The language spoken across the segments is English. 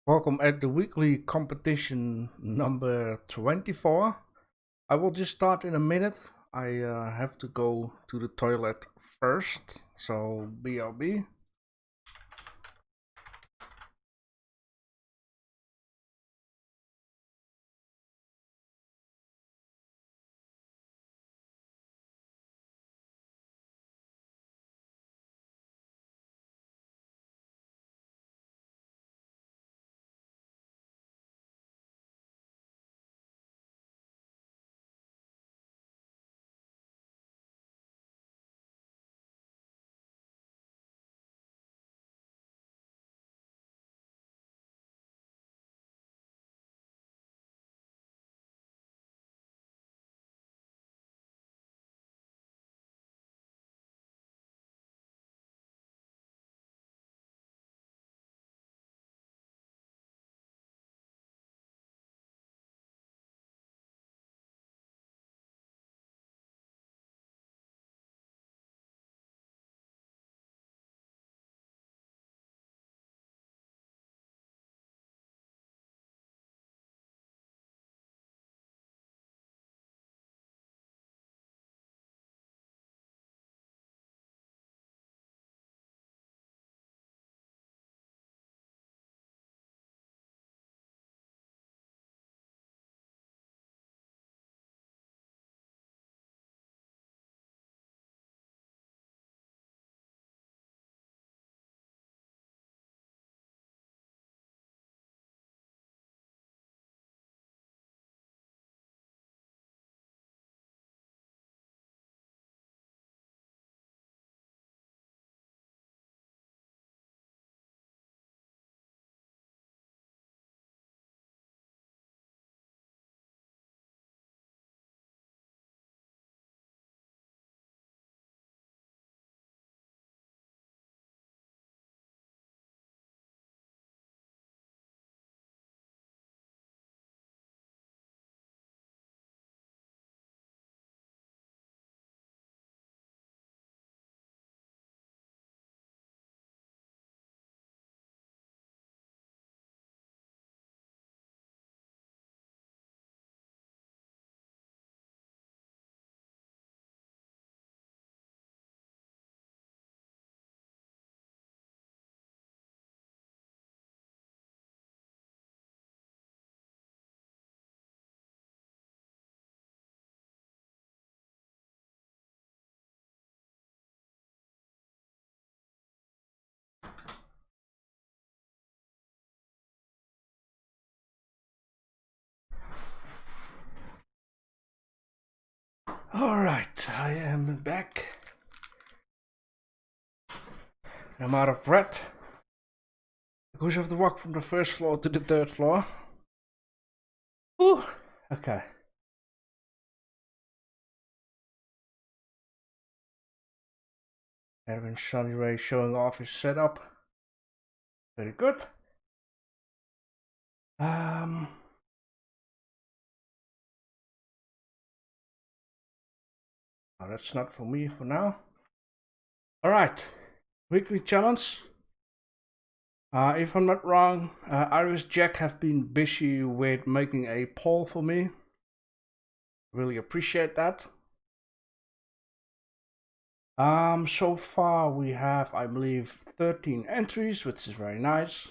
Welcome at the weekly competition number 24. I will just start in a minute. I have to go to the toilet first, so BRB. Alright, I am back. I'm out of breath because of the walk from the first floor to the third floor. Ooh, okay. Erwin Sunny Ray showing off his setup. Very good. Oh, that's not for me for now. Alright, weekly challenge. If I'm not wrong, Iris Jack have been busy with making a poll for me. Really appreciate that. So far we have, I believe, 13 entries, which is very nice.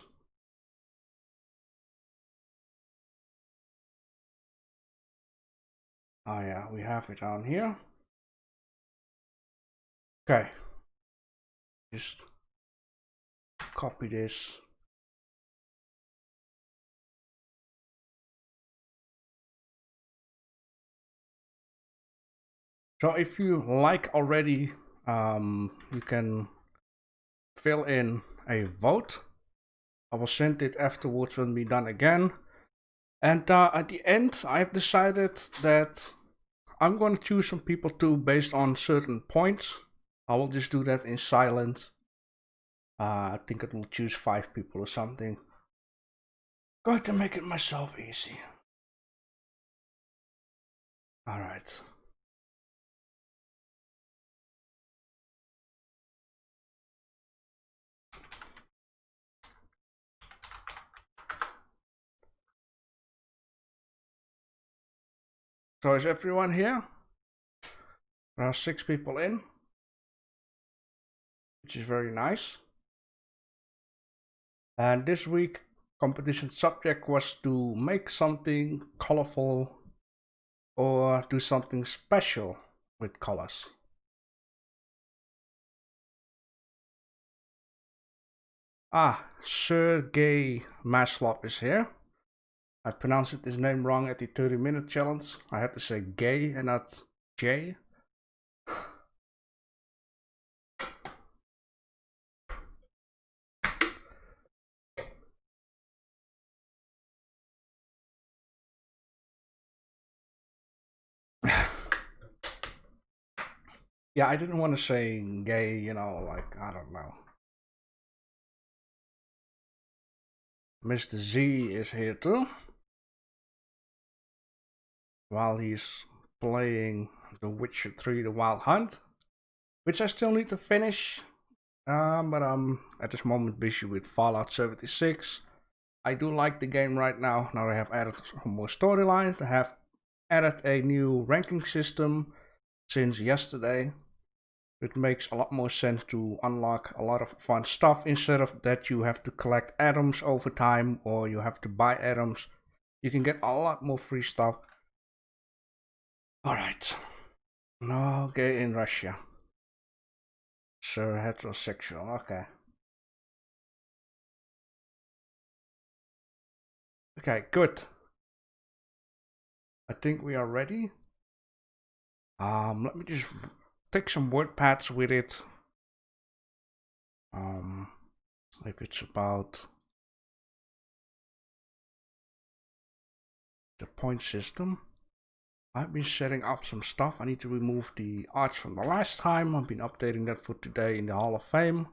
Oh yeah, we have it on here. Okay, just copy this. So if you like already, you can fill in a vote. I will send it afterwards when we're done again. And at the end, I've decided that I'm going to choose some people too based on certain points. I will just do that in silence. I think it will choose 5 people or something. Going to make it myself easy. Alright. So is everyone here? There are 6 people in, which is very nice. And this week competition subject was to make something colorful or do something special with colors. Sergey Maslov is here. I pronounced his name wrong at the 30-minute challenge. I had to say gay and not J. Yeah, I didn't want to say gay, you know, like, I don't know. Mr. Z is here too. While he's playing The Witcher 3 The Wild Hunt, which I still need to finish. But I'm at this moment busy with Fallout 76. I do like the game right now. Now I have added some more storylines. I have added a new ranking system since yesterday. It makes a lot more sense to unlock a lot of fun stuff instead of that you have to collect items over time or you have to buy items. You can get a lot more free stuff. Alright. No gay in Russia. Sir, heterosexual, okay. Okay, good. I think we are ready. Let me just take some word pads with it. If it's about the point system. I've been setting up some stuff. I need to remove the arts from the last time. I've been updating that for today in the Hall of Fame.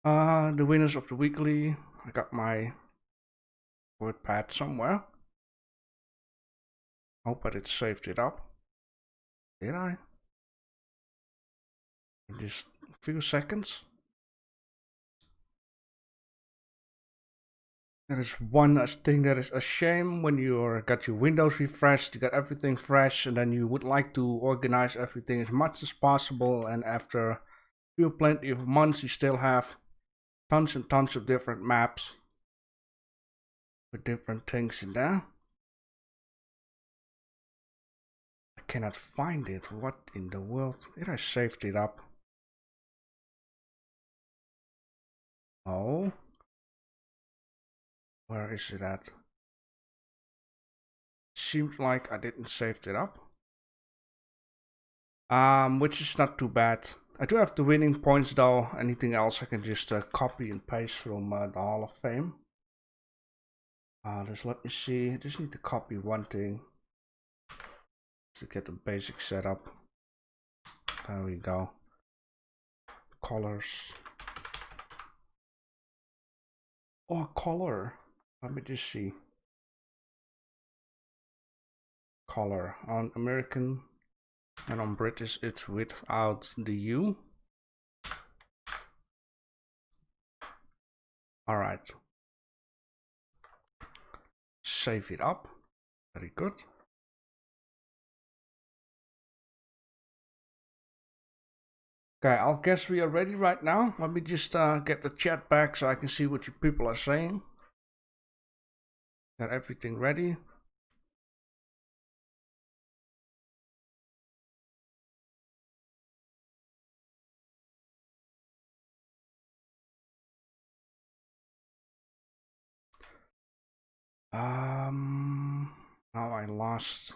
The winners of the weekly. I got my word pad somewhere. Hope that it saved it up. Did I? In just a few seconds. That is one thing that is a shame when you got your Windows refreshed, you got everything fresh, and then you would like to organize everything as much as possible, and after plenty of months you still have tons and tons of different maps with different things in there. I cannot find it. What in the world? Did I saved it up? Oh. Where is it at? Seems like I didn't save it up. Which is not too bad. I do have the winning points though. Anything else I can just copy and paste from the Hall of Fame. Just let me see. I just need to copy one thing to get the basic setup. There we go. Colors. Oh, color. Let me just see. Color on American and on British it's without the U. Alright. Save it up. Very good. Okay, I'll guess we are ready right now. Let me just get the chat back so I can see what you people are saying. Got everything ready. Now I lost.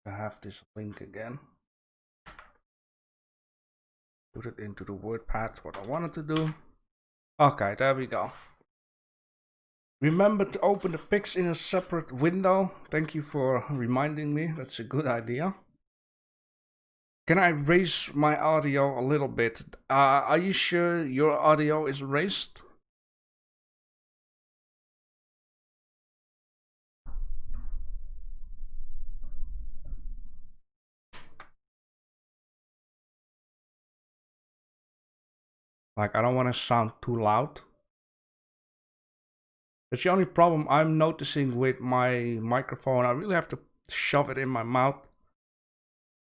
I have this link again. Put it into the WordPad, what I wanted to do. Okay, there we go. Remember to open the pics in a separate window. Thank you for reminding me. That's a good idea. Can I raise my audio a little bit? Are you sure your audio is raised? Like, I don't want to sound too loud. That's the only problem I'm noticing with my microphone. I really have to shove it in my mouth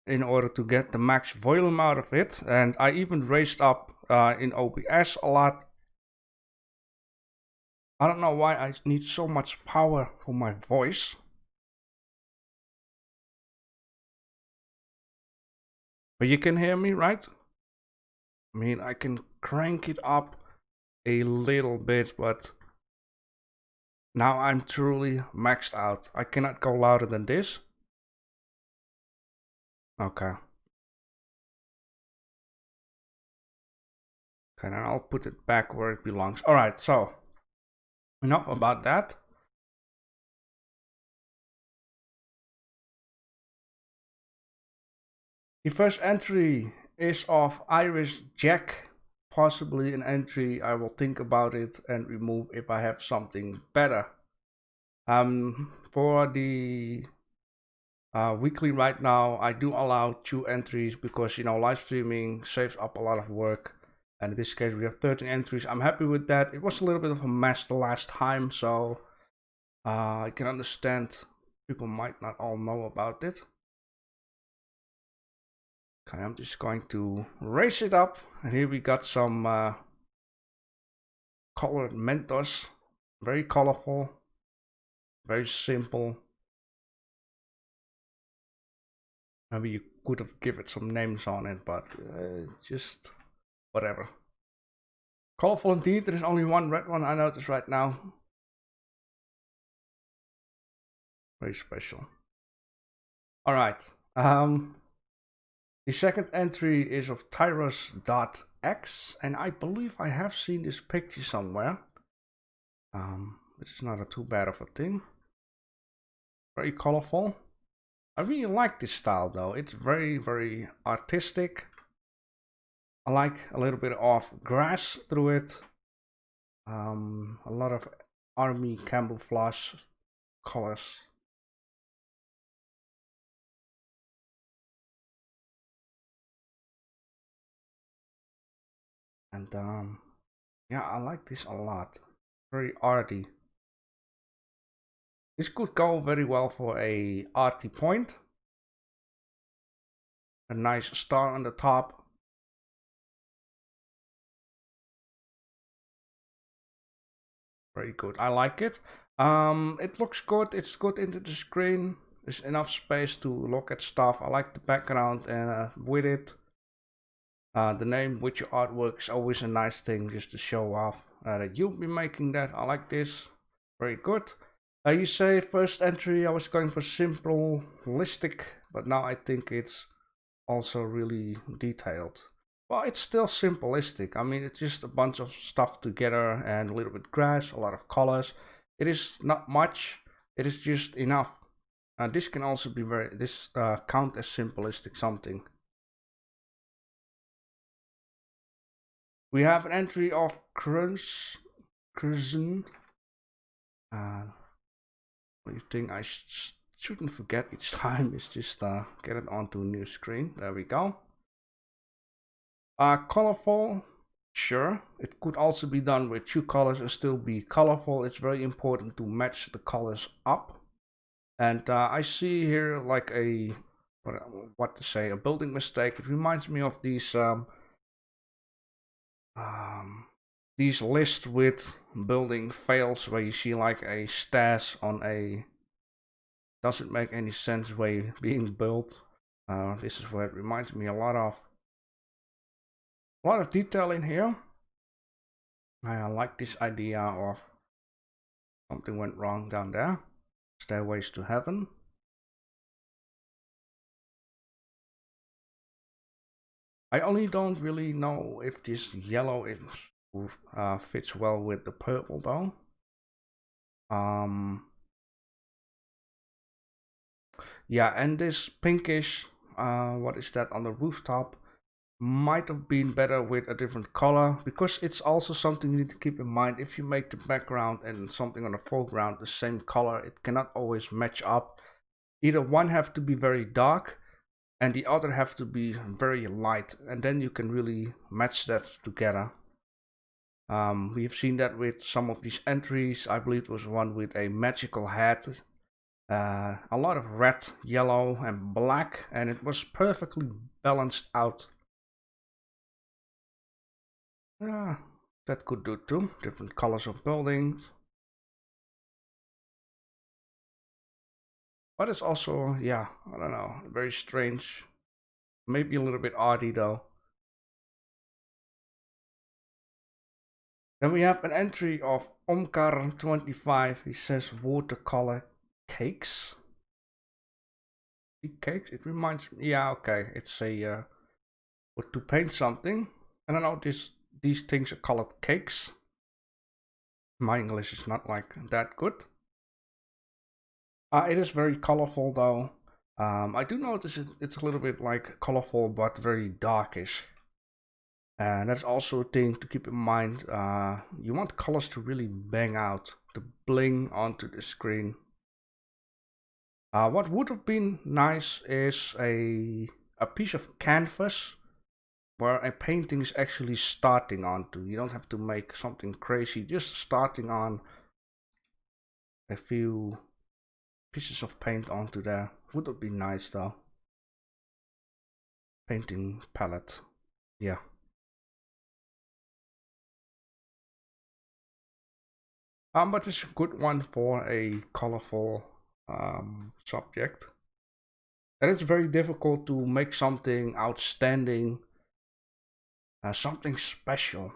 in order to get the max volume out of it. And I even raised up in OBS a lot. I don't know why I need so much power for my voice. But you can hear me, right? I mean, I can crank it up a little bit, but now I'm truly maxed out. I cannot go louder than this. Okay. Okay, then I'll put it back where it belongs. Alright, so enough about that. The first entry is of Iris Jack. Possibly an entry I will think about it and remove if I have something better. For the weekly right now, I do allow 2 entries because, you know, live streaming saves up a lot of work. And in this case, we have 13 entries. I'm happy with that. It was a little bit of a mess the last time, so I can understand people might not all know about it. Okay, I'm just going to raise it up. And here we got some colored Mentos. Very colorful. Very simple. Maybe you could have given some names on it, but just whatever. Colorful indeed. There is only one red one I notice right now. Very special. Alright. The second entry is of Tyros.x, and I believe I have seen this picture somewhere. Which is not too bad of a thing. Very colorful. I really like this style though. It's very, very artistic. I like a little bit of grass through it. A lot of army camouflage colors. And yeah, I like this a lot. Very arty. This could go very well for a arty point. A nice star on the top. Very good. I like it. It looks good. It's good into the screen. There's enough space to look at stuff. I like the background and with it. The name with your artwork is always a nice thing just to show off that you'll be making that. I like this. Very good. You say first entry I was going for simplistic, but now I think it's also really detailed. Well, it's still simplistic. I mean, it's just a bunch of stuff together and a little bit grass, a lot of colors. It is not much. It is just enough. This can also be count as simplistic something. We have an entry of Curzon. What do you think I shouldn't forget each time is just get it onto a new screen. There we go. Colorful, sure. It could also be done with 2 colors and still be colorful. It's very important to match the colors up. And I see here like a what to say, a building mistake. It reminds me of these lists with building fails where you see like a stash on a doesn't make any sense way being built. This is where it reminds me a lot of detail in here. I like this idea of something went wrong down there. Stairways to heaven. I only don't really know if this yellow fits well with the purple though. Yeah, and this pinkish, what is that on the rooftop, might have been better with a different color, because it's also something you need to keep in mind. If you make the background and something on the foreground the same color, it cannot always match up. Either one have to be very dark and the other have to be very light, and then you can really match that together. We've seen that with some of these entries. I believe it was one with a magical hat, a lot of red, yellow, and black, and it was perfectly balanced out. Yeah, that could do too. Different colors of buildings. But it's also, yeah, I don't know, very strange. Maybe a little bit arty though. Then we have an entry of Omkar25. He says watercolor cakes. Cakes? It reminds me. Yeah, okay. It's a to paint something. And I know these things are called cakes. My English is not like that good. It is very colorful though. I do notice it's a little bit like colorful but very darkish. And that's also a thing to keep in mind. You want colors to really bang out, to bling onto the screen. What would have been nice is a piece of canvas where a painting is actually starting onto. You don't have to make something crazy, just starting on a few pieces of paint onto there. Would have been nice though. Painting palette, yeah. But it's a good one for a colorful subject. And it's very difficult to make something outstanding, something special.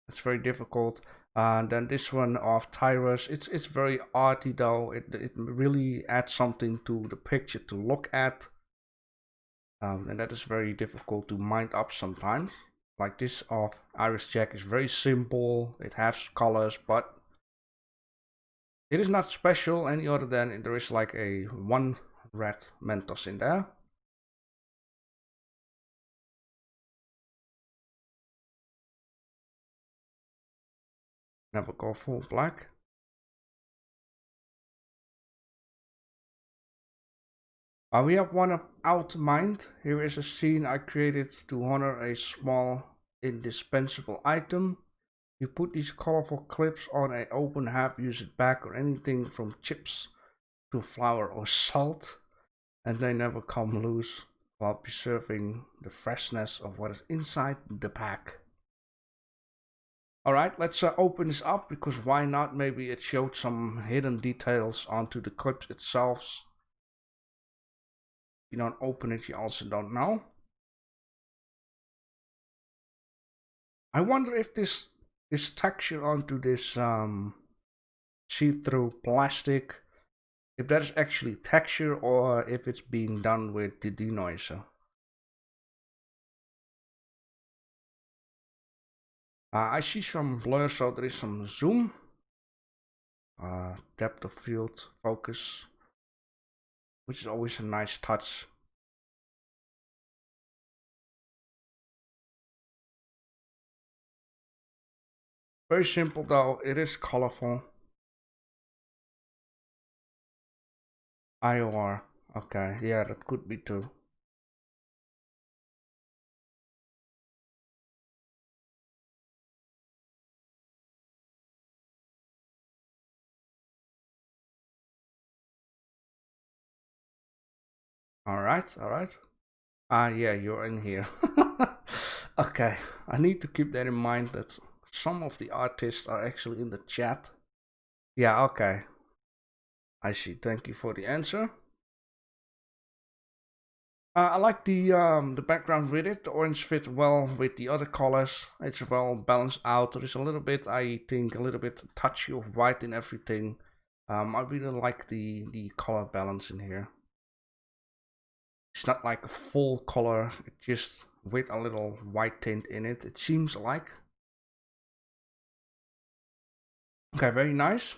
It's very difficult. And then this one of Tyrus, it's very arty though. It really adds something to the picture to look at. And that is very difficult to mind up sometimes. Like this of Iris Jack is very simple. It has colors, but it is not special any other than there is like a one red Mentos in there. Never go full black. We have one of Outmind. Here is a scene I created to honor a small indispensable item. You put these colorful clips on an open half, use it back or anything from chips to flour or salt, and they never come loose while preserving the freshness of what is inside the pack. Alright, let's open this up, because why not? Maybe it showed some hidden details onto the clips itself. You don't open it, you also don't know. I wonder if this texture onto this see-through plastic, if that is actually texture or if it's being done with the denoiser. I see some blur, so there is some zoom, depth of field, focus, which is always a nice touch. Very simple though, it is colorful. IOR, okay, yeah, that could be too. Alright, alright. Yeah, you're in here. Okay, I need to keep that in mind that some of the artists are actually in the chat. Yeah, okay. I see, thank you for the answer. I like the background with it. The orange fits well with the other colors. It's well balanced out. There is a little bit, I think, a little bit touchy of white in everything. I really like the color balance in here. It's not like a full color, just with a little white tint in it, it seems like. Okay, very nice.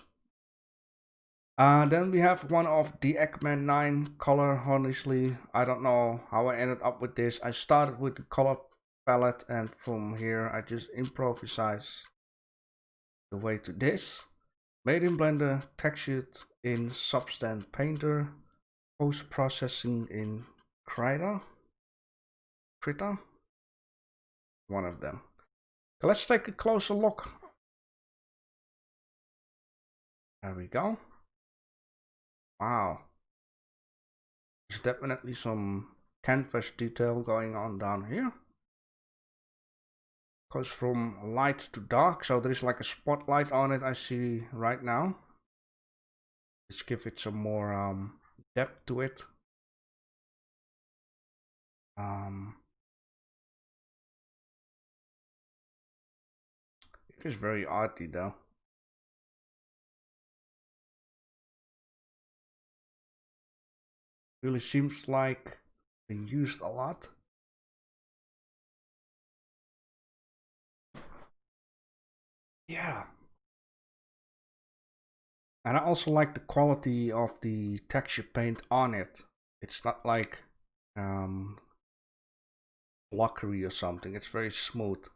Then we have one of the Eggman 9 color. Honestly, I don't know how I ended up with this. I started with the color palette, and from here I just improvised the way to this. Made in Blender, textured in Substance Painter, post-processing in Krita, one of them. So let's take a closer look There we go. Wow. There's definitely some canvas detail going on down here. Goes from light to dark, so there's like a spotlight on it I see right now. Let's give it some more depth to it. It is very arty though. Really seems like been used a lot. Yeah. And I also like the quality of the texture paint on it. It's not like blockery or something. It's very smooth.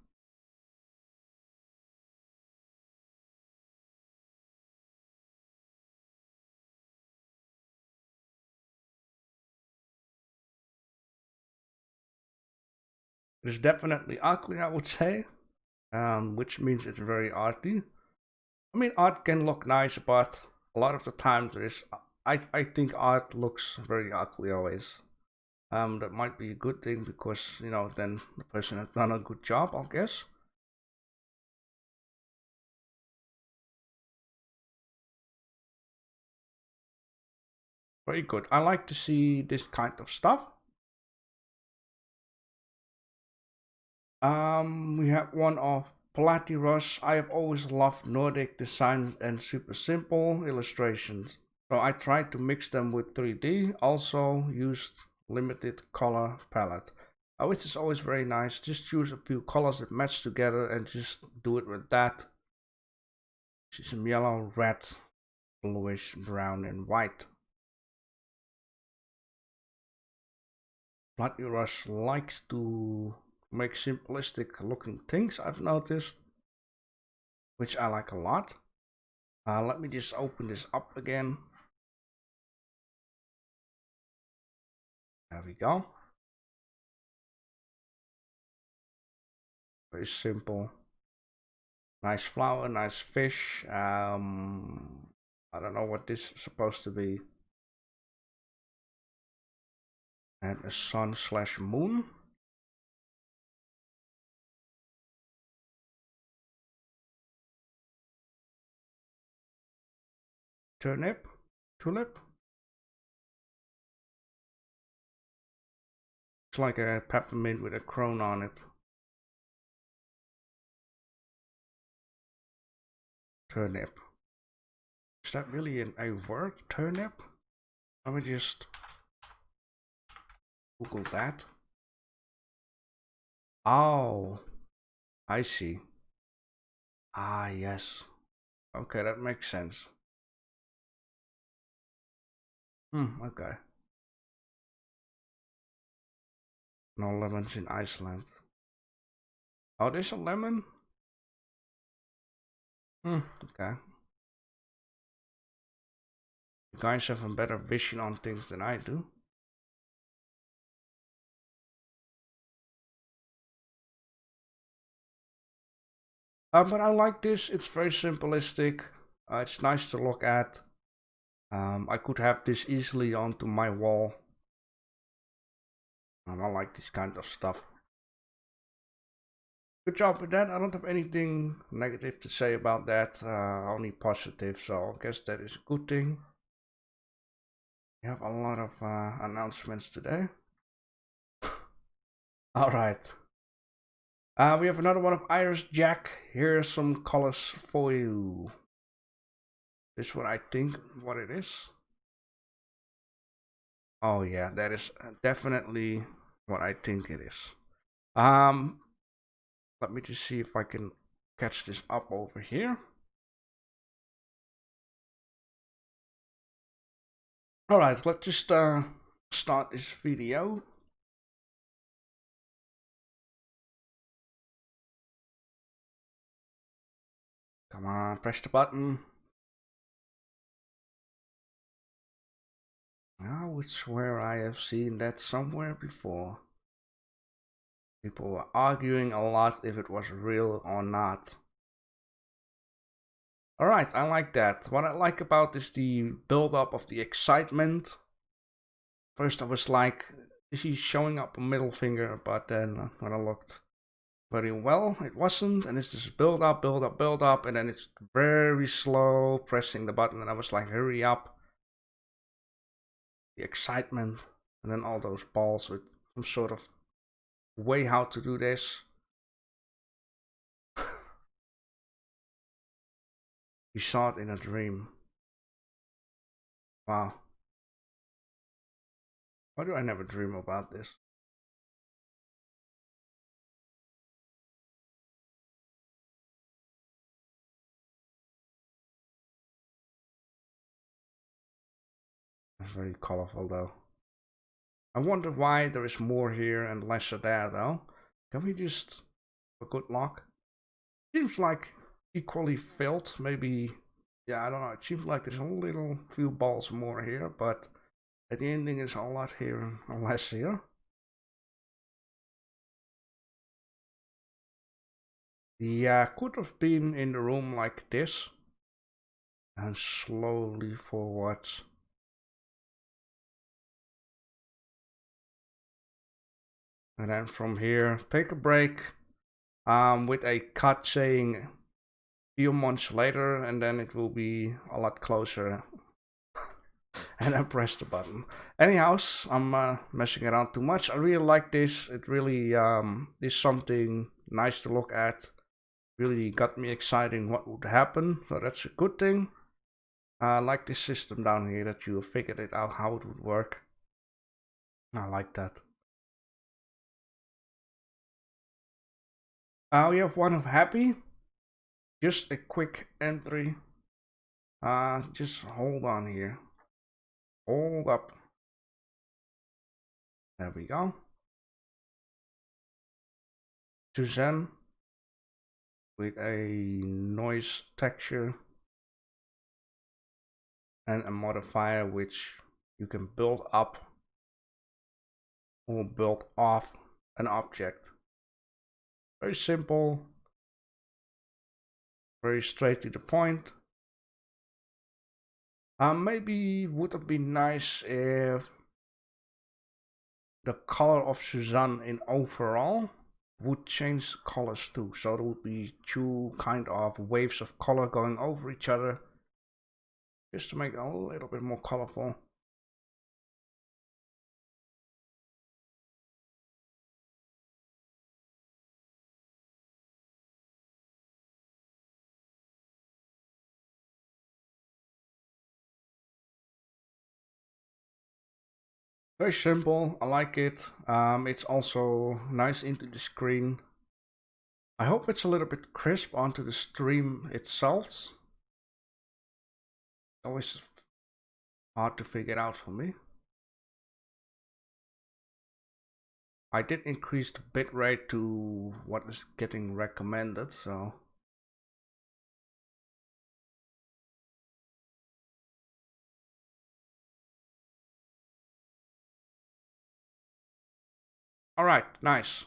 It's definitely ugly, I would say, which means it's very arty. I mean, art can look nice, but a lot of the times I think art looks very ugly always. That might be a good thing because, you know, then the person has done a good job, I guess. Very good. I like to see this kind of stuff. We have one of Platyros. I have always loved Nordic designs and super simple illustrations. So I tried to mix them with 3D, also used limited color palette. Which is always very nice. Just choose a few colors that match together and just do it with that. Some yellow, red, bluish, brown, and white. Platyros likes to make simplistic looking things, I've noticed, which I like a lot. Let me just open this up again. There we go. Very simple. Nice flower, nice fish. I don't know what this is supposed to be. And a sun slash moon. Turnip. Tulip. It's like a peppermint with a crown on it. Turnip. Is that really a word? Turnip? Let me just Google that. Oh, I see. Ah, yes. Okay, that makes sense. Okay. No lemons in Iceland. Oh, there's a lemon? Okay. You guys have a better vision on things than I do. But I like this. It's very simplistic. It's nice to look at. I could have this easily onto my wall. I like this kind of stuff. Good job with that. I don't have anything negative to say about that. Only positive. So I guess that is a good thing. We have a lot of announcements today. All right. We have another one of Iris Jack. Here are some colors for you. This is what I think what it is. Oh yeah, that is definitely what I think it is. Let me just see if I can catch this up over here. All right, let's just start this video. Come on, press the button. I would swear I have seen that somewhere before. People were arguing a lot if it was real or not. Alright, I like that. What I like about is the build up of the excitement. First I was like, is he showing up a middle finger? But then when I looked very well, it wasn't. And it's just build up, build up, build up. And then it's very slow pressing the button. And I was like, hurry up. The excitement. And then all those balls with some sort of way how to do this. You saw it in a dream. Wow. Why do I never dream about this? It's very colorful though. I wonder why there is more here and lesser there though. Can we just, for good luck? Seems like equally filled, maybe, yeah, I don't know. It seems like there's a little few balls more here, but at the ending is a lot here and less here. Yeah, could have been in the room like this. And slowly forwards. And then from here, take a break with a cut saying few months later, and then it will be a lot closer. And then press the button. Anyhow, I'm messing around too much. I really like this. It really is something nice to look at. Really got me excited what would happen, so that's a good thing. I like this system down here that you figured it out how it would work. I like that. We have one of happy. Just a quick entry. Just hold on here. Hold up. There we go. Suzanne with a noise texture and a modifier which you can build up or build off an object. Very simple, very straight to the point. Maybe would have been nice if the color of Suzanne in overall would change colors too. So there would be two kind of waves of color going over each other, just to make it a little bit more colorful. Very simple, I like it. It's also nice into the screen. I hope it's a little bit crisp onto the stream itself. It's always hard to figure out for me. I did increase the bitrate to what is getting recommended, so. Alright, nice.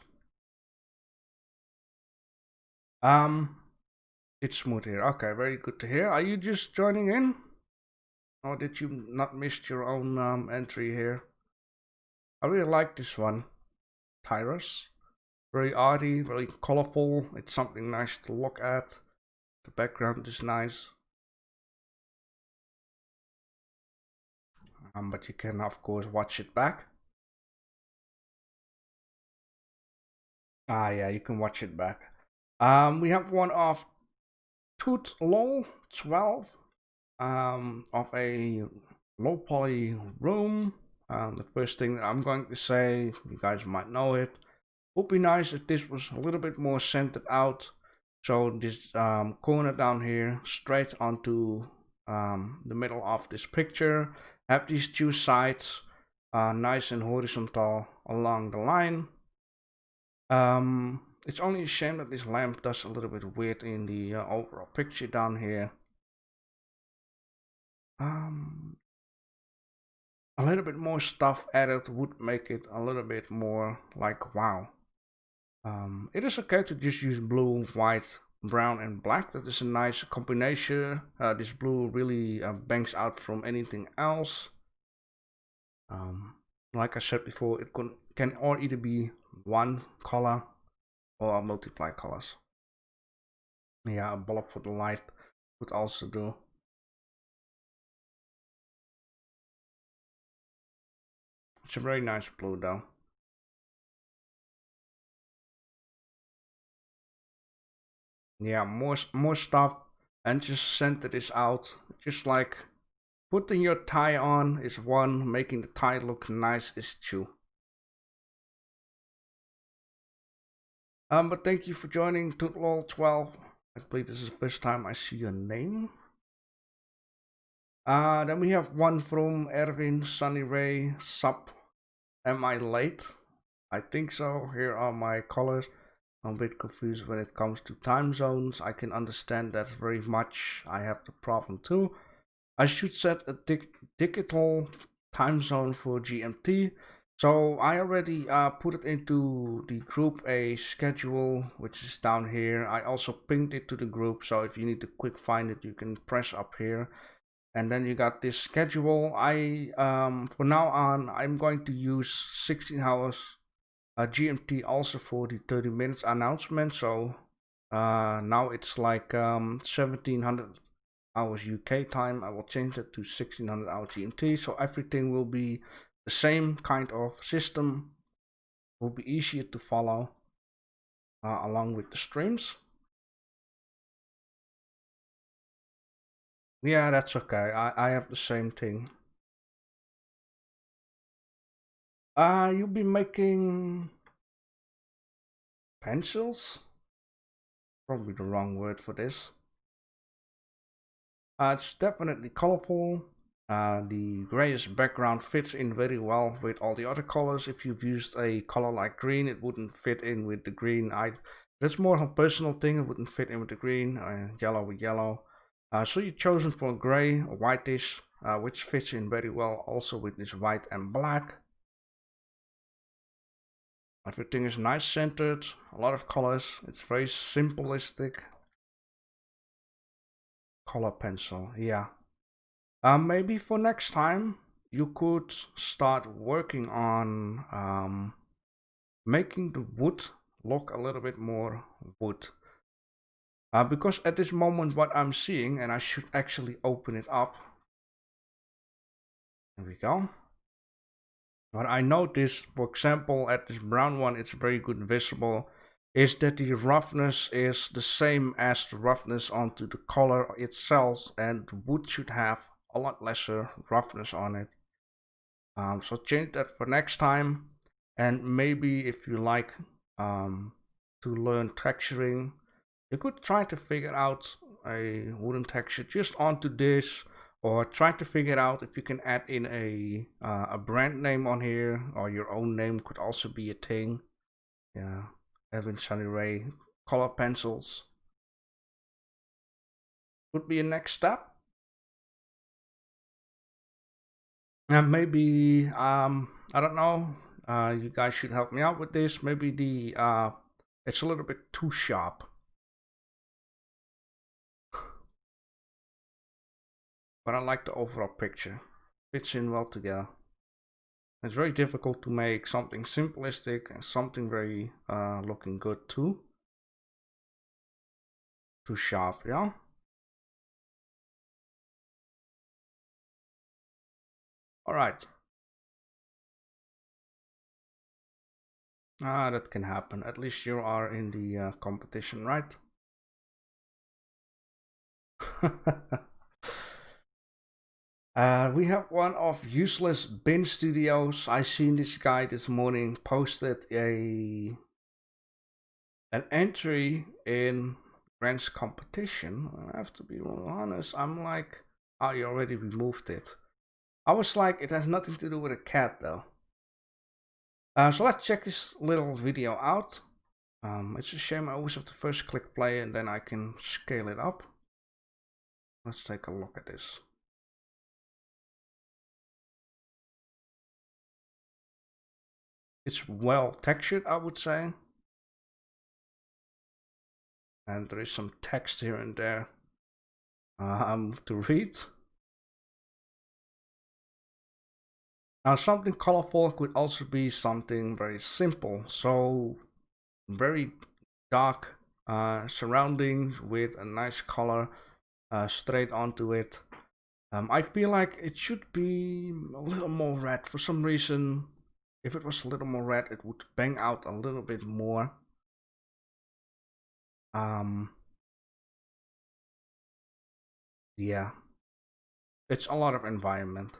It's smooth here. Okay, very good to hear. Are you just joining in? Or did you not miss your own entry here? I really like this one. Tyrus. Very arty, very colorful. It's something nice to look at. The background is nice. But you can of course watch it back. Yeah, you can watch it back. We have one of Toot Lol 12 of a low poly room. The first thing that I'm going to say, you guys might know it, would be nice if this was a little bit more centered out. So this corner down here straight onto the middle of this picture. Have these two sides nice and horizontal along the line. It's only a shame that this lamp does a little bit weird in the overall picture down here. A little bit more stuff added would make it a little bit more like wow. It is okay to just use blue, white, brown and black. That is a nice combination. This blue really bangs out from anything else. Like I said before, it can or either be one color or multiply colors. Yeah, a bulb for the light would also do. It's a very nice blue though. Yeah, more stuff, and just center this out. Just like putting your tie on is one, making the tie look nice is two. But thank you for joining Tootlol12. I believe this is the first time I see your name. Then we have one from Erwin, Sunny Ray, Sup. Am I late? I think so. Here are my colors. I'm a bit confused when it comes to time zones. I can understand that very much. I have the problem too. I should set a digital time zone for GMT. So I already put it into the group a schedule, which is down here. I also pinged it to the group, so if you need to quick find it, you can press up here. And then you got this schedule. For now on, I'm going to use 16 hours GMT also for the 30 minutes announcement. So now it's like 1700 hours UK time. I will change it to 1600 hours GMT, so everything will be the same kind of system. Will be easier to follow along with the streams. Yeah, that's okay. I have the same thing. You'll be making pencils? Probably the wrong word for this. It's definitely colorful. The grayish background fits in very well with all the other colors. If you've used a color like green, it wouldn't fit in with the green. That's more of a personal thing. It wouldn't fit in with the green. Yellow with yellow. So you've chosen for gray or whitish, which fits in very well also with this white and black. Everything is nice centered, a lot of colors. It's very simplistic. Color pencil, yeah. Maybe for next time you could start working on making the wood look a little bit more wood. Because at this moment what I'm seeing, and I should actually open it up. There we go. What I noticed, for example, at this brown one, it's very good visible, is that the roughness is the same as the roughness onto the color itself, and the wood should have a lot lesser roughness on it. So change that for next time, and maybe if you like to learn texturing, you could try to figure out a wooden texture just onto this, or try to figure out if you can add in a brand name on here, or your own name could also be a thing. Yeah, Evan Sunny Ray color pencils would be a next step. And maybe I don't know. You guys should help me out with this. Maybe it's a little bit too sharp. But I like the overall picture. Fits in well together. It's very difficult to make something simplistic and something very looking good too. Too sharp, yeah. All right. That can happen. At least you are in the competition, right? We have one of Useless Bin Studios. I seen this guy this morning posted an entry in Grant's competition. I have to be honest. I'm like, oh, you already removed it. I was like, it has nothing to do with a cat though. So let's check this little video out. It's a shame I always have to first click play and then I can scale it up. Let's take a look at this. It's well textured, I would say. and there is some text here and there to read. Now, something colorful could also be something very simple. So, very dark surroundings with a nice color straight onto it. I feel like it should be a little more red. For some reason, if it was a little more red, it would bang out a little bit more. Yeah, it's a lot of environment.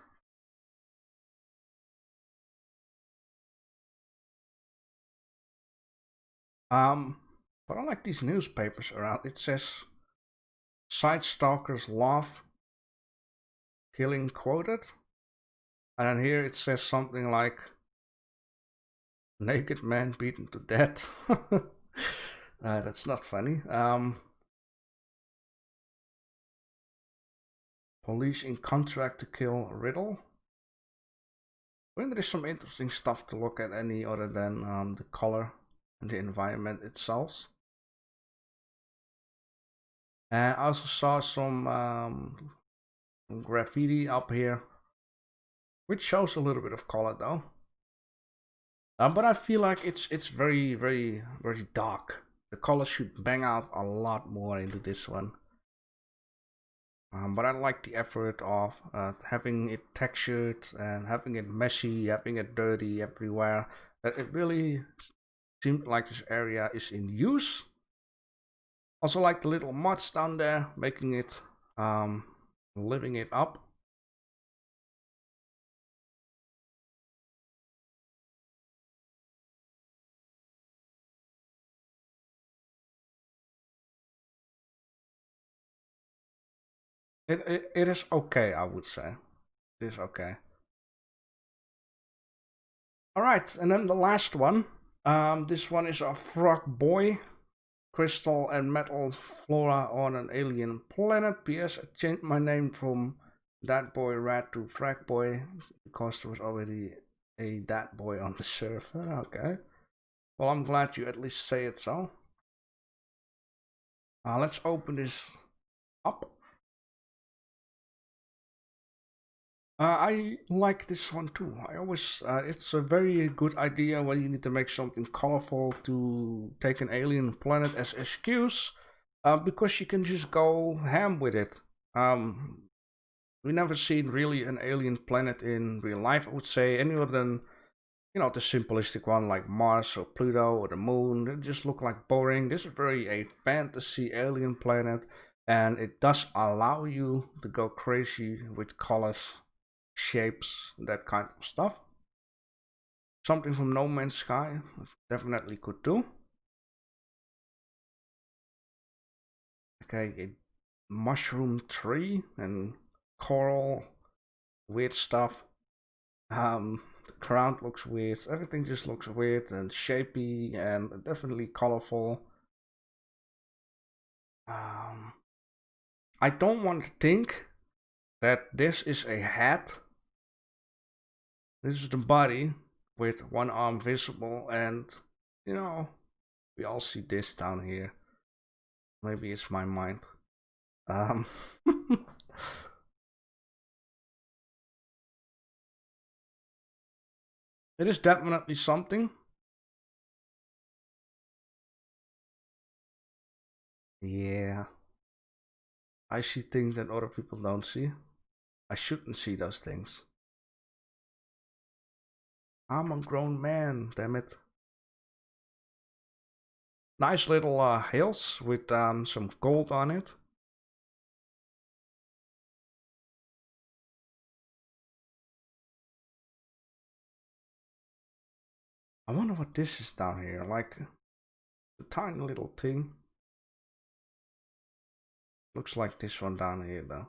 But I like these newspapers around. It says site stalkers love killing quoted, and then here it says something like naked man beaten to death. That's not funny. Police in contract to kill Riddle. Well, there is some interesting stuff to look at any other than the color and the environment itself. And I also saw some graffiti up here, which shows a little bit of color though. But I feel like it's very, very, very dark. The color should bang out a lot more into this one. But I like the effort of having it textured and having it messy, having it dirty everywhere. It really seems like this area is in use. Also like the little mods down there, making it, living it up. It is okay, I would say. It is okay. Alright, and then the last one. This one is a frog boy. Crystal and metal flora on an alien planet. P.S. I changed my name from that boy rat to frag boy because there was already a that boy on the server. Okay. Well, I'm glad you at least say it so. Let's open this up. I like this one too. I always, it's a very good idea when you need to make something colorful to take an alien planet as excuse, because you can just go ham with it. We never seen really an alien planet in real life, I would say, any other than, you know, the simplistic one like Mars or Pluto or the moon. They just look like boring. This is very a fantasy alien planet, and it does allow you to go crazy with colors, shapes, that kind of stuff. Something from No Man's Sky definitely could do. Okay, a mushroom tree and coral, weird stuff. The ground looks weird. Everything just looks weird and shapy and definitely colorful. I don't want to think that this is a hat. This is the body with one arm visible, and you know, we all see this down here. Maybe it's my mind. It is definitely something. Yeah. I see things that other people don't see. I shouldn't see those things. I'm a grown man, damn it. Nice little hills with some gold on it. I wonder what this is down here, like a tiny little thing. Looks like this one down here though.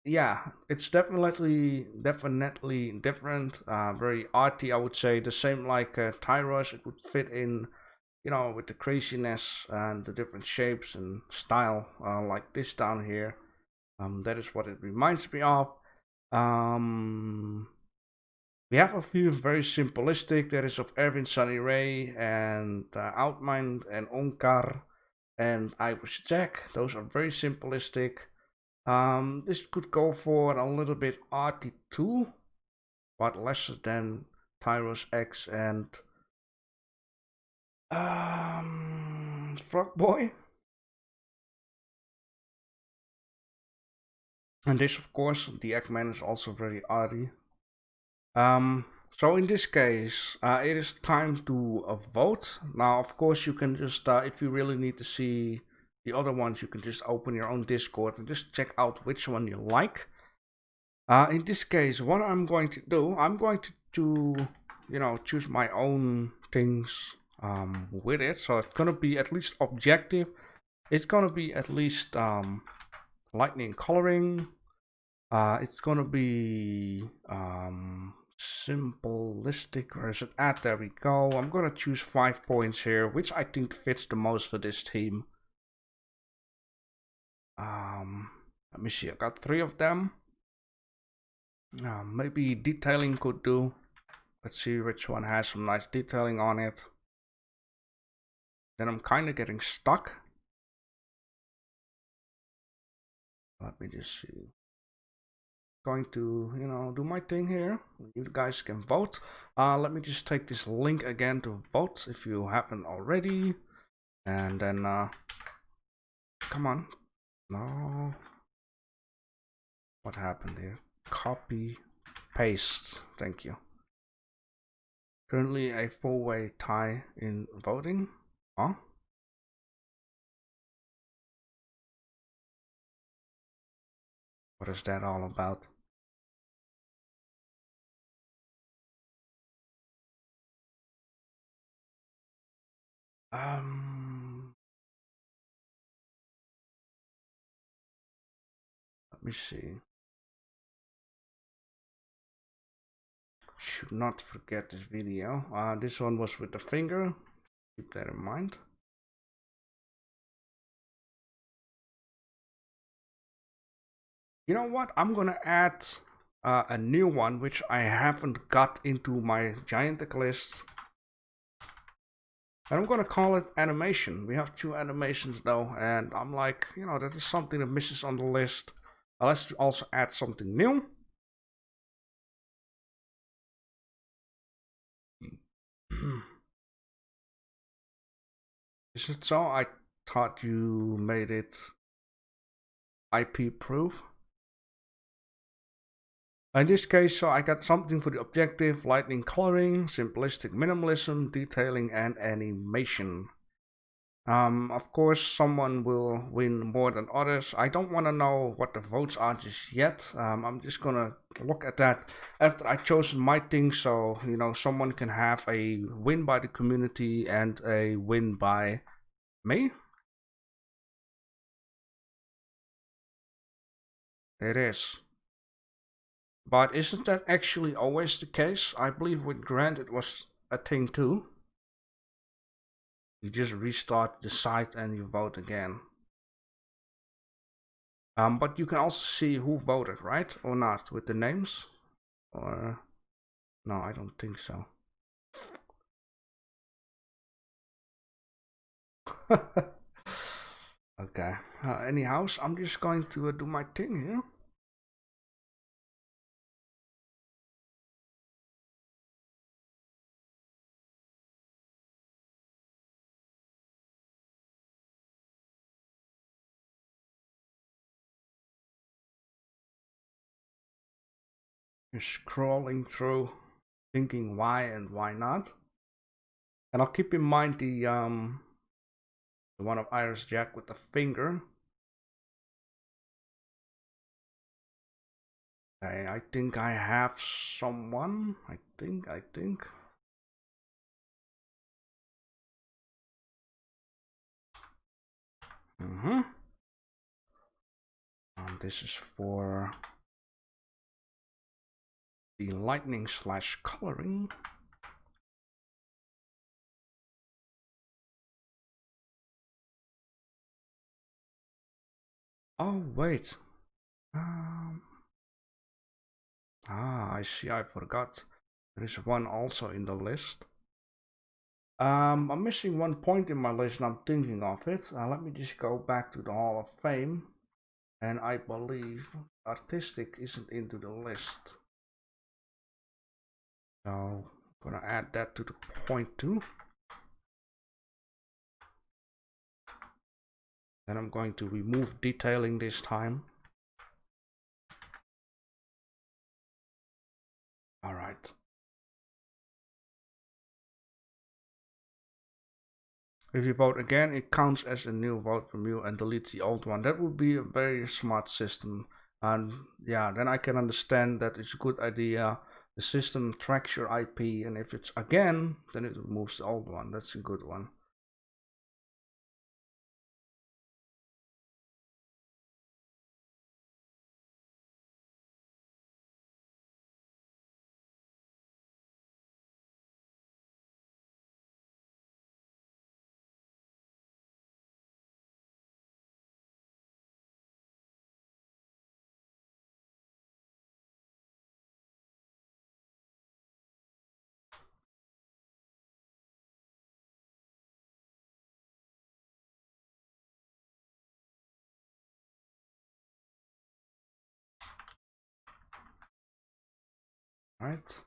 Yeah, it's definitely different, very arty, I would say. The same like Tyros, it would fit in, you know, with the craziness and the different shapes and style, like this down here. That is what it reminds me of. We have a few very simplistic. There is of Erwin Sunny Ray and Outmind and Onkar and Irish Jack. Those are very simplistic. This could go for a little bit arty too, but lesser than Tyros X and Frog Boy. And this, of course, the Eggman is also very arty. So in this case, it is time to vote. Now, of course, you can just, if you really need to see the other ones, you can just open your own Discord and just check out which one you like. In this case, what I'm going to do, I'm going to you know, choose my own things with it. So it's gonna be at least objective. It's gonna be at least lightning coloring. It's gonna be simplistic. Where is it at? There we go. I'm gonna choose 5 points here, which I think fits the most for this team. Let me see. I got 3 of them. Maybe detailing could do. Let's see which one has some nice detailing on it. Then I'm kind of getting stuck. Let me just see. Going to, you know, do my thing here. You guys can vote. Let me just take this link again to vote if you haven't already. And then, come on. No. What happened here? Copy, paste. Thank you. Currently a 4-way tie in voting. Huh? What is that all about? Let me see. Should not forget this video. This one was with the finger. Keep that in mind. You know what? I'm gonna add a new one which I haven't got into my Giantec list. And I'm gonna call it animation. We have 2 animations though, and I'm like, you know, that is something that misses on the list. Let's also add something new. Is it so? I thought you made it IP proof. In this case, so I got something for the objective, lightning coloring, simplistic minimalism, detailing, and animation. Of course, someone will win more than others. I don't want to know what the votes are just yet. I'm just gonna look at that after I chosen my thing, so you know someone can have a win by the community and a win by me. It is. But isn't that actually always the case? I believe with Grant it was a thing too. You just restart the site and you vote again. But you can also see who voted, right? Or not, with the names? Or... no, I don't think so. Okay. Anyhow, I'm just going to do my thing here. Just scrolling through, thinking why and why not. And I'll keep in mind the one of Iris Jack with the finger. Okay, I think I have someone. I think. This is for the lightning / coloring. Oh wait. I see. I forgot. There is one also in the list. I'm missing one point in my list and I'm thinking of it. Let me just go back to the Hall of Fame. And I believe artistic isn't into the list. So I'm gonna add that to the point too. Then I'm going to remove detailing this time. All right. If you vote again, it counts as a new vote from you and deletes the old one. That would be a very smart system. And yeah, then I can understand that it's a good idea. The system tracks your IP, and if it's again, then it removes the old one. That's a good one. Right.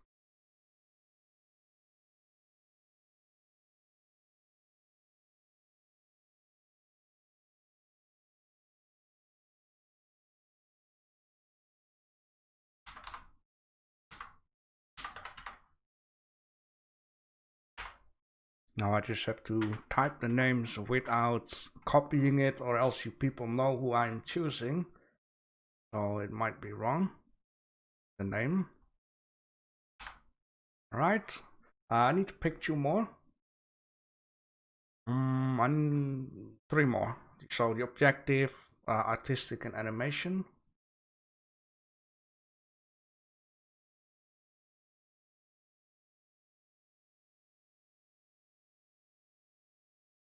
Now I just have to type the names without copying it, or else you people know who I'm choosing. So it might be wrong. The name. Right. I need to pick 2 more. And 3 more. So the objective, artistic, and animation.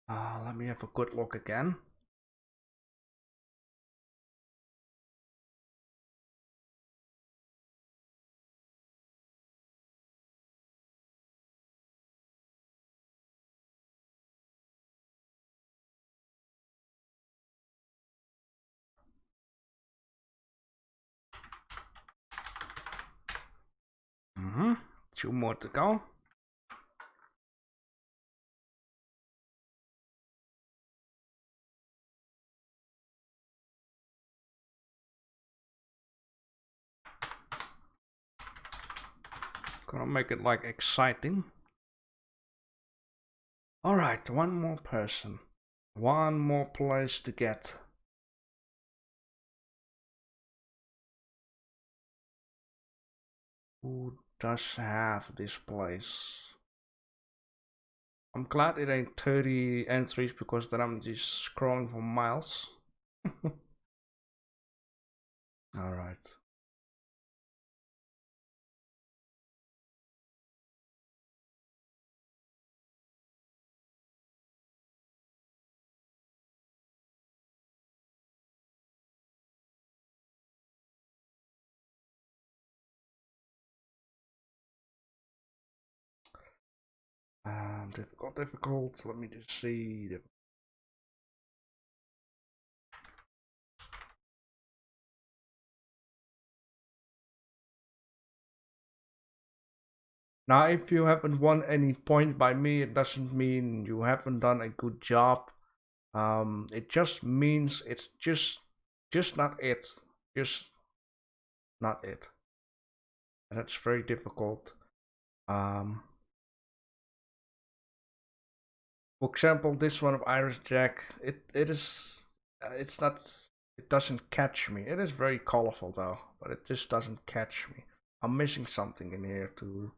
Let me have a good look again. Mm-hmm. 2 more to go. Gonna make it like exciting. Alright, 1 more person. 1 more place to get. Who does have this place? I'm glad it ain't 30 entries, because then I'm just scrolling for miles. Alright. Difficult. Let me just see. Now, if you haven't won any point by me, it doesn't mean you haven't done a good job. It just means it's just not it. Just not it. And that's very difficult. For example, this one of Iris Jack, it's not, it doesn't catch me. It is very colorful though, but it just doesn't catch me. I'm missing something in here to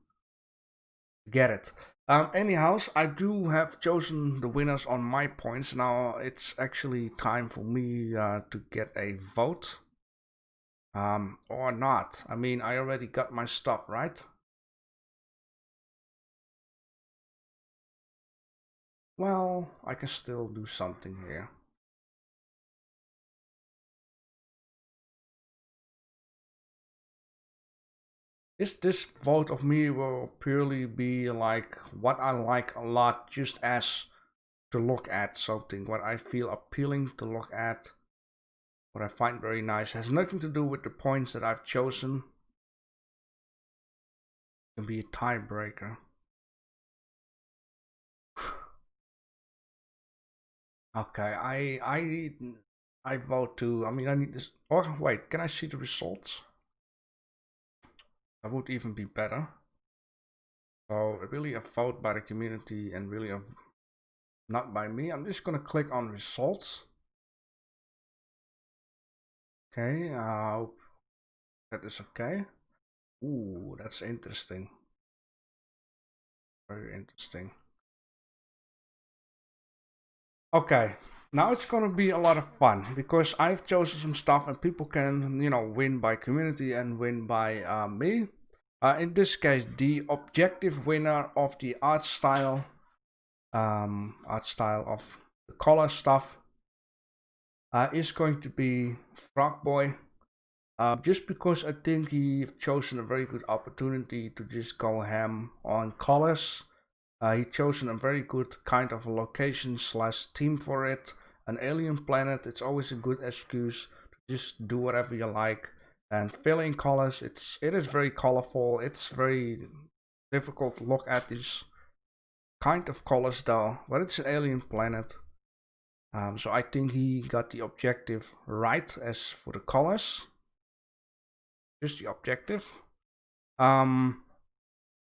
get it. Anyhow, I do have chosen the winners on my points. Now it's actually time for me to get a vote. Or not. I mean, I already got my stuff, right? Well, I can still do something here. this vote of me will purely be like what I like a lot, just as to look at something, what I feel appealing to look at, what I find very nice. It has nothing to do with the points that I've chosen. It can be a tiebreaker. Okay, I vote to. I mean, I need this. Oh wait, can I see the results? That would even be better. So really a vote by the community and really a not by me. I'm just gonna click on results. Okay, that is okay. Ooh, that's interesting. Very interesting. Okay, now it's gonna be a lot of fun because I've chosen some stuff and people can, you know, win by community and win by me. In this case, the objective winner of the art style of the color stuff is going to be Frog Boy. Just because I think he's chosen a very good opportunity to just go ham on colors. He chosen a very good kind of a location slash theme for it. An alien planet, it's always a good excuse to just do whatever you like. And fill in colors, it is very colorful. It's very difficult to look at these kind of colors though, but it's an alien planet. So I think he got the objective right as for the colors. Just the objective. Now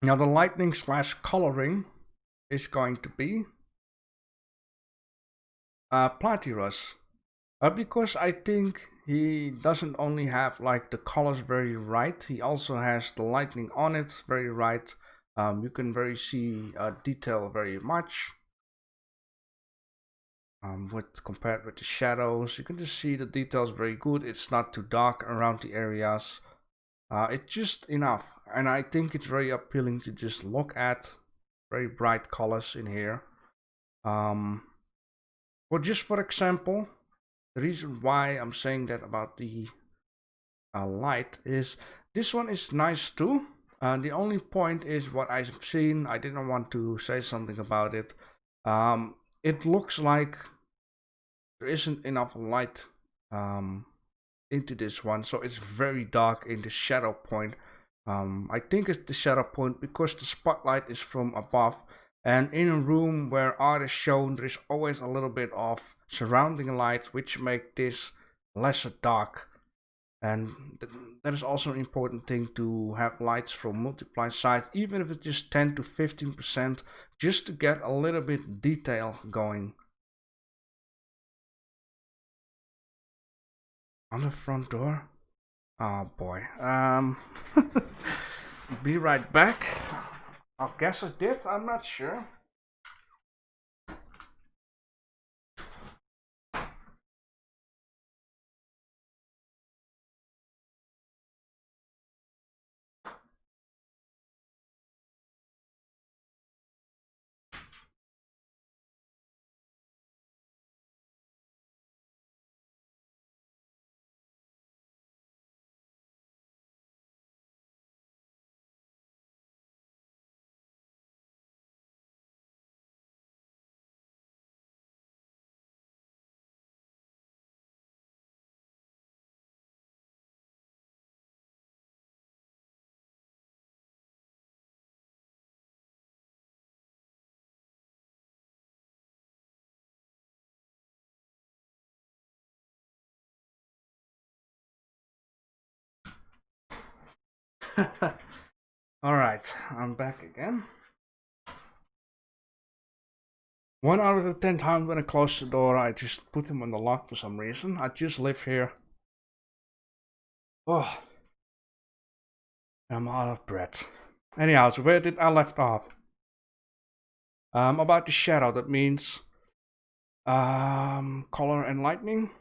the lightning slash coloring is going to be Platypus. Because I think he doesn't only have like the colors very right, he also has the lightning on it very right. You can very see detail very much. With compared with the shadows, you can just see the details very good. It's not too dark around the areas. It's just enough, and I think it's very appealing to just look at. Very bright colors in here. Well, just for example, the reason why I'm saying that about the light is this one is nice too. The only point is what I've seen. I didn't want to say something about it. It looks like there isn't enough light into this one, so it's very dark in the shadow point. I think it's the shadow point because the spotlight is from above, and in a room where art is shown, there is always a little bit of surrounding light, which make this lesser dark. And that is also an important thing, to have lights from multiply sides, even if it's just 10 to 15%, just to get a little bit detail going. On the front door? Oh boy. Be right back. I guess I did, I'm not sure. Alright, I'm back again. 1 out of the 10 times when I close the door, I just put him on the lock for some reason. I just live here. Oh, I'm out of breath. Anyhow, so where did I left off? About the shadow, that means color and lightning.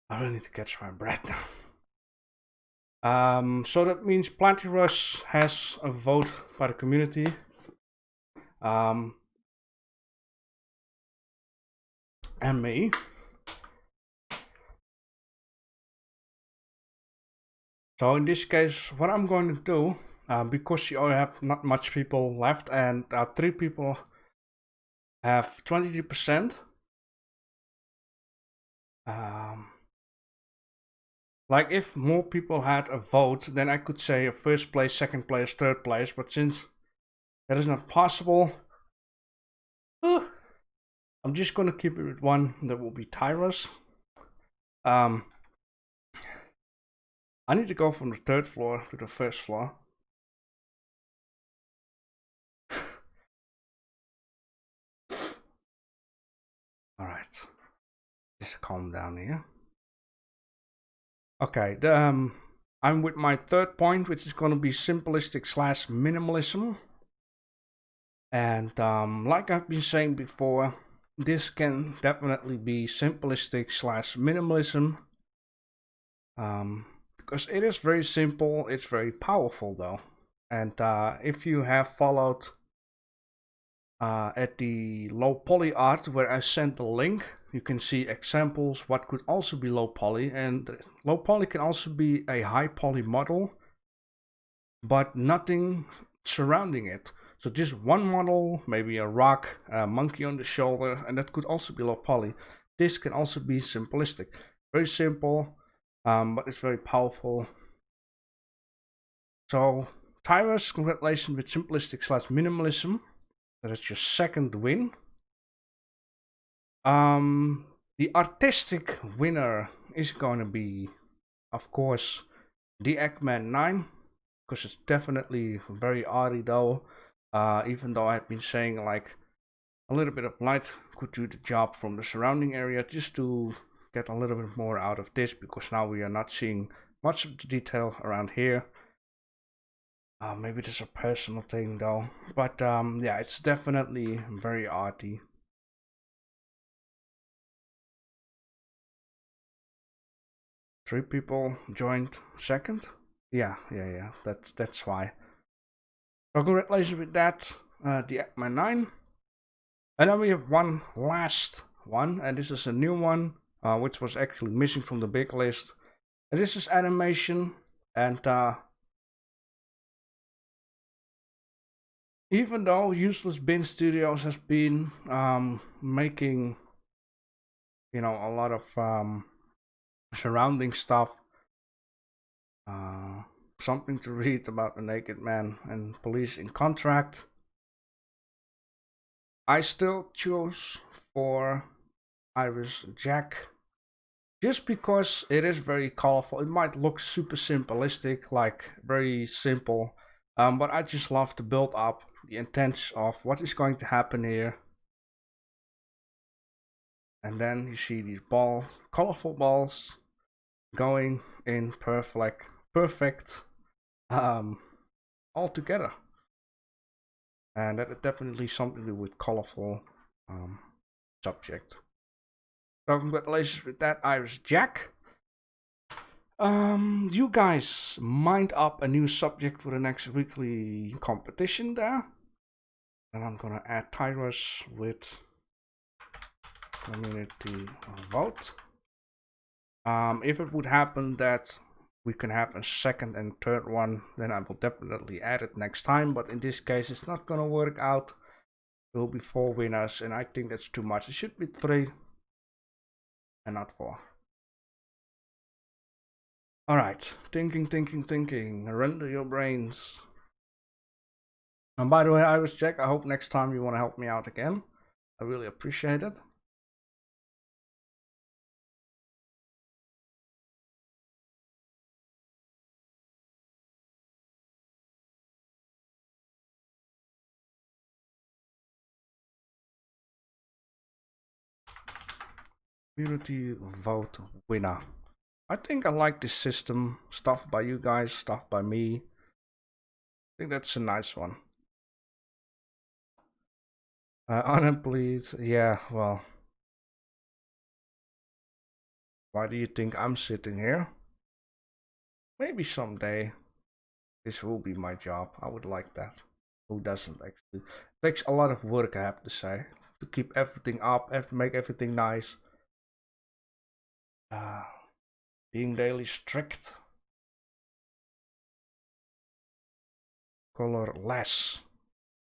I really need to catch my breath now. So that means Platypus has a vote by the community. And me. So in this case, what I'm going to do, because you only have not much people left and 3 people have 23%. Like if more people had a vote, then I could say a first place, second place, third place. But since that is not possible, I'm just gonna keep it with one. That will be Tyrus. I need to go from the 3rd floor to the 1st floor. All right, just calm down here. Okay, I'm with my 3rd point, which is gonna be simplistic / minimalism. And like I've been saying before, this can definitely be simplistic / minimalism. Because it is very simple, it's very powerful though. And if you have followed at the low poly art where I sent the link, you can see examples what could also be low poly. And low poly can also be a high poly model, but nothing surrounding it. So just one model, maybe a rock, a monkey on the shoulder, and that could also be low poly. This can also be simplistic. Very simple, but it's very powerful. So Tyrus, congratulations with simplistic / minimalism. That's your 2nd win. The artistic winner is going to be, of course, the Eggman 9, because it's definitely very arty though. Even though I've been saying like a little bit of light could do the job from the surrounding area, just to get a little bit more out of this, because now we are not seeing much of the detail around here. Maybe this is a personal thing though, but yeah, it's definitely very arty. Three people joined 2nd. Yeah, that's why. So congratulations with that, the Eggman 9. And then we have one last one, and this is a new one, which was actually missing from the big list. And this is animation, and even though Useless Bin Studios has been making, you know, a lot of surrounding stuff, something to read about the Naked Man and Police in Contract, I still chose for Iris Jack, just because it is very colorful. It might look super simplistic, like very simple, but I just love to build up the intent of what is going to happen here. And then you see these colorful balls going in perfect all together. And that is definitely something to do with colorful subject. So congratulations with that, Iris Jack. You guys mind up a new subject for the next weekly competition there. And I'm gonna add Tyrus with community vote. If it would happen that we can have a 2nd and 3rd one, then I will definitely add it next time. But in this case, it's not gonna work out. There will be 4 winners, and I think that's too much. It should be 3 and not 4. Alright, thinking. Render your brains. And by the way, Iris Jack, I hope next time you want to help me out again. I really appreciate it. Community vote winner. I think I like this system. Stuff by you guys, stuff by me. I think that's a nice one. Unemployed, yeah, well. Why do you think I'm sitting here? Maybe someday this will be my job. I would like that. Who doesn't actually? It takes a lot of work, I have to say, to keep everything up, make everything nice. Being daily strict. colorless.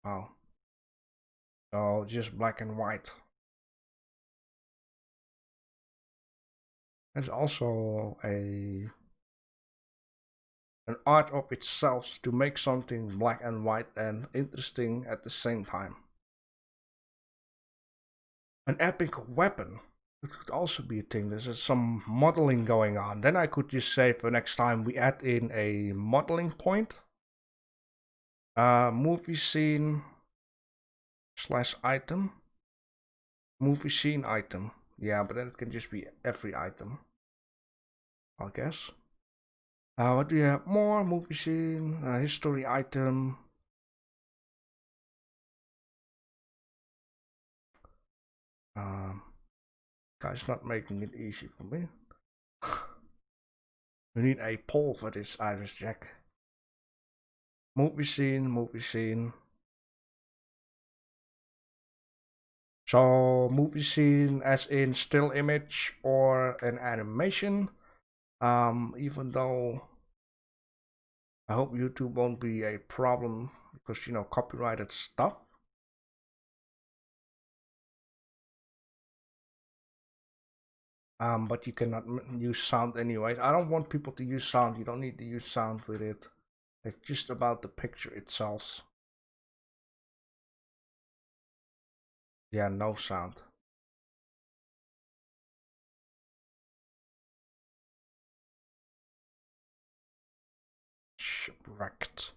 Oh, so just black and white. There's also an art of itself to make something black and white and interesting at the same time. An epic weapon. It could also be a thing. There's some modeling going on. Then I could just say for next time we add in a modeling point. Movie scene / item. Movie scene item. Yeah, but then it can just be every item, I guess. What do you have more? Movie scene, history item. Guy's not making it easy for me. We need a poll for this Iris Jack. Movie scene, movie scene. So movie scene as in still image or an animation. Even though I hope YouTube won't be a problem because, you know, copyrighted stuff. But you cannot use sound anyway. I don't want people to use sound. You don't need to use sound with it. It's just about the picture itself. Yeah, no sound. Shipwrecked.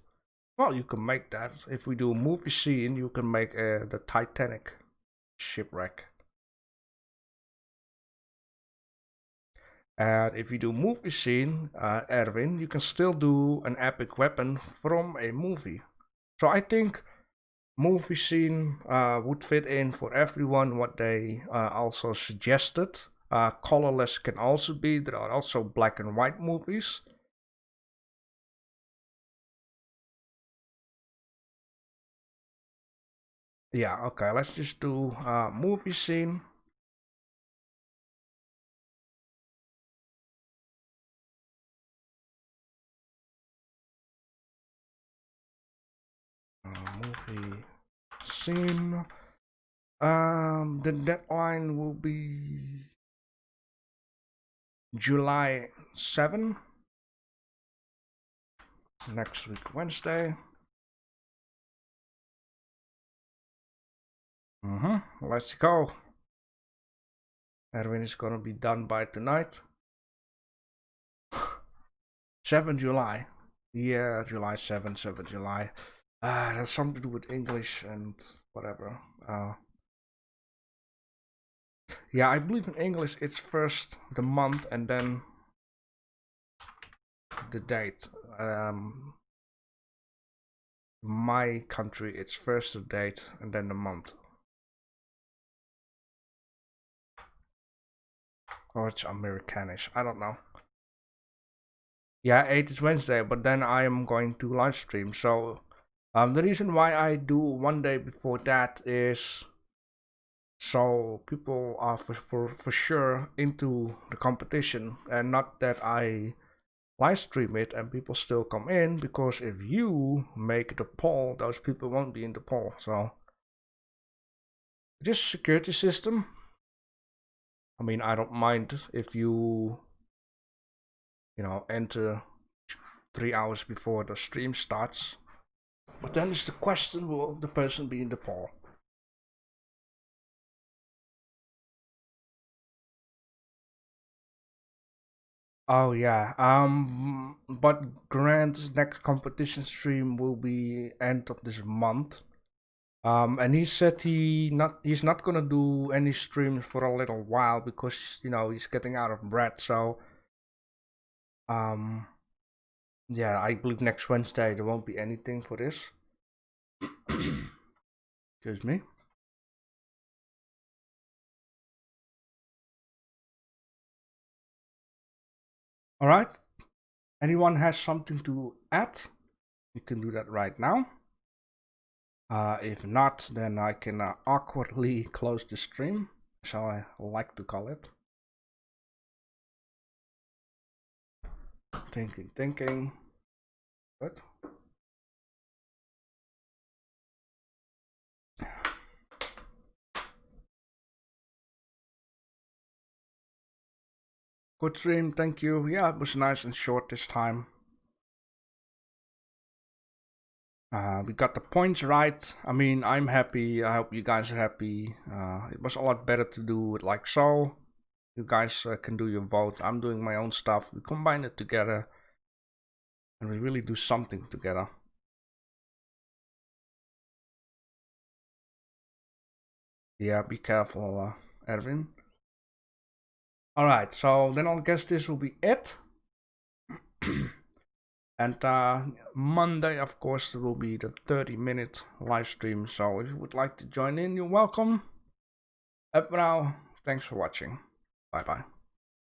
Well, you can make that. If we do a movie scene, you can make the Titanic shipwreck. And if you do movie scene, Erwin, you can still do an epic weapon from a movie. So I think movie scene would fit in for everyone what they also suggested. Colorless can also be. There are also black and white movies. Yeah, okay, let's just do movie scene. Movie scene. The deadline will be July 7. Next week, Wednesday. Let's go. Erwin is gonna be done by tonight. 7 July. Yeah, July 7, 7 July. That's something to do with English and whatever. Yeah, I believe in English it's first the month and then the date. My country it's first the date and then the month. Or it's Americanish, I don't know. Yeah, 8 is Wednesday, but then I am going to live stream. So the reason why I do one day before that is so people are for sure into the competition, and not that I live stream it and people still come in, because if you make the poll, those people won't be in the poll. So just security system. I mean, I don't mind if you enter 3 hours before the stream starts, but then is the question, will the person be in the poll? Oh yeah. But Grant's next competition stream will be end of this month. And he said he's not gonna do any streams for a little while because he's getting out of breath. So yeah, I believe next Wednesday there won't be anything for this. Excuse me. All right. Anyone has something to add? You can do that right now. If not, then I can awkwardly close the stream, as I like to call it. Thinking. Good. Good stream, thank you. Yeah, it was nice and short this time. We got the points right. I mean, I'm happy. I hope you guys are happy. It was a lot better to do it like so. You guys can do your vote. I'm doing my own stuff. We combine it together. And we really do something together. Yeah, be careful, Erwin. Alright, so then I guess this will be it. And Monday, of course, there will be the 30-minute live stream. So if you would like to join in, you're welcome. Up now, thanks for watching. Bye-bye.